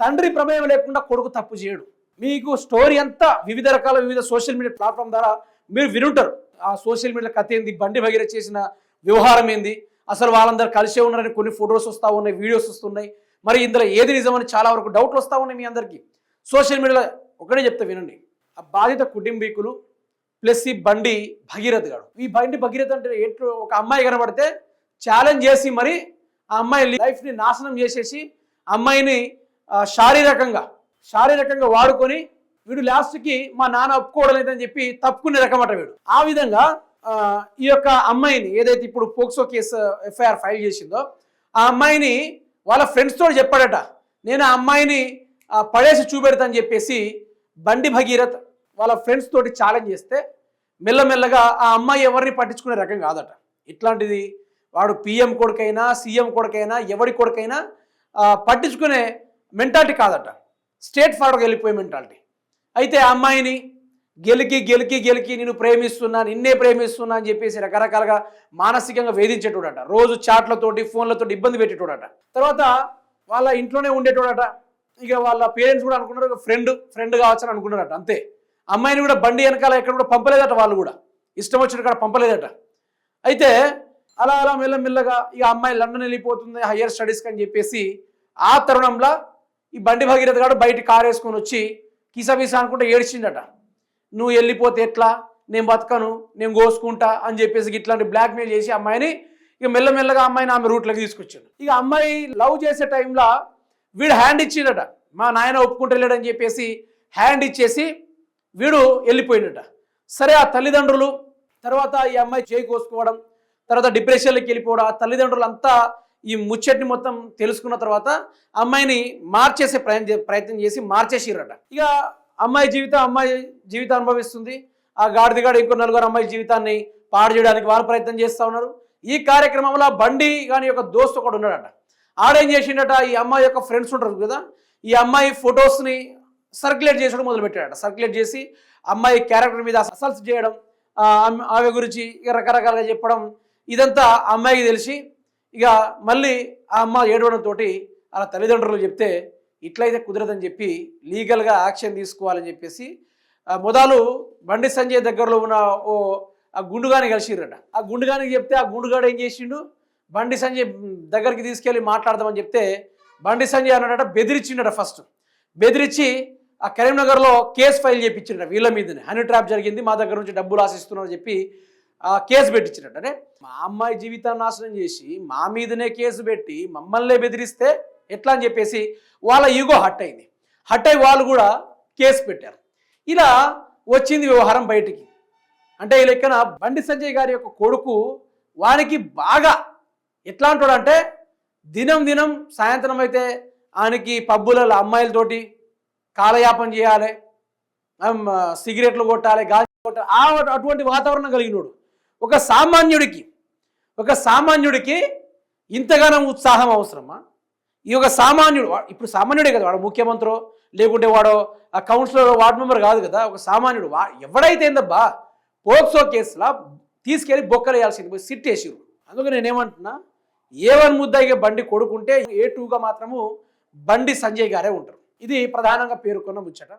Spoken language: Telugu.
తండ్రి ప్రమేయం లేకుండా కొడుకు తప్పు చేయడు. మీకు స్టోరీ అంతా వివిధ రకాల వివిధ సోషల్ మీడియా ప్లాట్ఫామ్ ద్వారా మీరు వినుంటారు. ఆ సోషల్ మీడియా కథ ఏంది, బండి భగీరథ చేసిన వ్యవహారం ఏంది, అసలు వాళ్ళందరూ కలిసే ఉన్నారని కొన్ని ఫొటోస్ వస్తూ ఉన్నాయి, వీడియోస్ వస్తున్నాయి. మరి ఇందులో ఏది నిజమని చాలా వరకు డౌట్లు వస్తూ ఉన్నాయి మీ అందరికీ. సోషల్ మీడియాలో ఒకటే చెప్తే వినండి. ఆ బాధిత కుటుంబీకులు ప్లస్ ఈ బండి భగీరథ్ గాడు, ఈ బండి భగీరథ్ అంటే ఏంటో, ఒక అమ్మాయి కనబడితే ఛాలెంజ్ చేసి మరి ఆ అమ్మాయి లైఫ్ని నాశనం చేసేసి అమ్మాయిని శారీరకంగా వాడుకొని వీడు లాస్ట్కి మా నాన్న ఒప్పుకోవడం లేదని చెప్పి తప్పుకునే రకమట వీడు. ఆ విధంగా ఈ యొక్క అమ్మాయిని ఏదైతే ఇప్పుడు పోక్సో కేసు ఎఫ్ఐఆర్ ఫైల్ చేసిందో ఆ అమ్మాయిని వాళ్ళ ఫ్రెండ్స్ తోటి చెప్పాడట, నేను ఆ అమ్మాయిని పడేసి చూపెడతాను చెప్పేసి బండి భగీరథ్ వాళ్ళ ఫ్రెండ్స్ తోటి ఛాలెంజ్ చేస్తే మెల్లమెల్లగా ఆ అమ్మాయి ఎవరిని పట్టించుకునే రకం కాదట. ఇట్లాంటిది వాడు పిఎం కొడుకైనా సీఎం కొడుకైనా ఎవడి కొడుకైనా పట్టించుకునే మెంటాలిటీ కాదట, స్టేట్ ఫార్వర్డ్గా వెళ్ళిపోయే మెంటాలిటీ. అయితే ఆ అమ్మాయిని గెలికి నేను ప్రేమిస్తున్నా, నిన్నే ప్రేమిస్తున్నా అని చెప్పేసి రకరకాలుగా మానసికంగా వేధించేటోడట. రోజు చాట్లతోటి ఫోన్లతోటి ఇబ్బంది పెట్టేటోడట. తర్వాత వాళ్ళ ఇంట్లోనే ఉండేటోడట. ఇక వాళ్ళ పేరెంట్స్ కూడా అనుకున్నారు ఫ్రెండ్ కావచ్చని అనుకున్నారట. అంతే. అమ్మాయిని కూడా బండి వెనకాల ఎక్కడ కూడా పంపలేదట, వాళ్ళు కూడా ఇష్టం వచ్చిన కాడ పంపలేదట. అయితే అలా మెల్లమెల్లగా ఇక అమ్మాయి లండన్ వెళ్ళిపోతుంది హయ్యర్ స్టడీస్కి అని చెప్పేసి ఆ తరుణంలో ఈ బండి భగీరథ గారు బయట కారు వేసుకొని వచ్చి కిసబిసా అనుకుంటే ఏడ్చిందట. నువ్వు వెళ్ళిపోతే ఎట్లా, నేను బతకను, నేను కోసుకుంటా అని చెప్పేసి ఇట్లాంటి బ్లాక్మెయిల్ చేసి అమ్మాయిని ఇక మెల్లమెల్లగా అమ్మాయిని ఆమె రూట్లోకి తీసుకొచ్చాడు. ఇక అమ్మాయి లవ్ చేసే టైంలో వీడు హ్యాండ్ ఇచ్చిండట, మా నాయన ఒప్పుకుంటలేడని చెప్పేసి హ్యాండ్ ఇచ్చేసి వీడు వెళ్ళిపోయినట. సరే ఆ తల్లిదండ్రులు తర్వాత ఈ అమ్మాయి చేయి కోసుకోవడం, తర్వాత డిప్రెషన్లోకి వెళ్ళిపోవడం, ఆ తల్లిదండ్రులు అంతా ఈ ముచ్చట్ని మొత్తం తెలుసుకున్న తర్వాత అమ్మాయిని మార్చేసే ప్రయత్నం చేసి మార్చేసిరట. ఇక అమ్మాయి జీవితం అనుభవిస్తుంది. ఆ గాడిదిగాడు ఇంకో నలుగురు అమ్మాయి జీవితాన్ని పాడు చేయడానికి వాళ్ళు ప్రయత్నం చేస్తూ ఉన్నారు. ఈ కార్యక్రమంలో బండి కానీ ఒక దోస్తు ఒకడు ఉన్నాడట. ఆడేం చేసిండట, ఈ అమ్మాయి యొక్క ఫ్రెండ్స్ ఉంటారు కదా, ఈ అమ్మాయి ఫొటోస్ని సర్క్యులేట్ చేసడం మొదలుపెట్టాడట. సర్క్యులేట్ చేసి అమ్మాయి క్యారెక్టర్ మీద అసల్స్ చేయడం, ఆమె గురించి రకరకాలుగా చెప్పడం, ఇదంతా అమ్మాయికి తెలిసి ఇక మళ్ళీ ఆ అమ్మ ఏడవడంతో అలా తల్లిదండ్రులు చెప్తే ఇట్లయితే కుదరదని చెప్పి లీగల్గా యాక్షన్ తీసుకోవాలని చెప్పేసి మొదలు బండి సంజయ్ దగ్గరలో ఉన్న ఆ గుండుగాని కలిసిరట. ఆ గుండుగానికి చెప్తే ఆ గుండుగాడు ఏం చేసిండు, బండి సంజయ్ దగ్గరికి తీసుకెళ్ళి మాట్లాడదామని చెప్తే బండి సంజయ్ అన్నాడట, బెదిరించిండట. ఫస్ట్ బెదిరించి ఆ కరీంనగర్లో కేసు ఫైల్ చేయించిండట వీళ్ళ మీదనే, హనీ ట్రాప్ జరిగింది, మా దగ్గర నుంచి డబ్బులు ఆశిస్తున్నారని చెప్పి కేసు పెట్టించినట్టు. అంటే మా అమ్మాయి జీవితాన్ని నాశనం చేసి మా మీదనే కేసు పెట్టి మమ్మల్నే బెదిరిస్తే ఎట్లా అని చెప్పేసి వాళ్ళ ఈగో హట్ అయింది. హట్ అయ్యి వాళ్ళు కూడా కేసు పెట్టారు. ఇలా వచ్చింది వ్యవహారం బయటికి. అంటే ఈ లెక్కన బండి సంజయ్ గారి యొక్క కొడుకు వానికి బాగా ఎట్లా అంటాడంటే దినం సాయంత్రం అయితే ఆయనకి పబ్బులలో అమ్మాయిలతోటి కాలయాపన చేయాలి, సిగరెట్లు కొట్టాలి, గాజు కొట్టాలి, అటువంటి వాతావరణం కలిగినోడు. ఒక సామాన్యుడికి ఇంతగానో ఉత్సాహం అవసరమా? ఈ ఒక సామాన్యుడు, ఇప్పుడు సామాన్యుడే కదా, వాడు ముఖ్యమంత్రి లేకుంటే వాడు ఆ కౌన్సిలర్ వార్డు మెంబర్ కాదు కదా, ఒక సామాన్యుడు ఎవడైతే ఏందబ్బా పోక్సో కేసులా తీసుకెళ్ళి బొక్కలేయాల్సింది పోయి సిట్ వేసిరు. అందుకే నేనేమంటున్నా, A1 ముద్దాయిగా బండి కొడుకుంటే A2గా మాత్రము బండి సంజయ్ గారే ఉంటారు. ఇది ప్రధానంగా పేర్కొన్న ముచ్చట.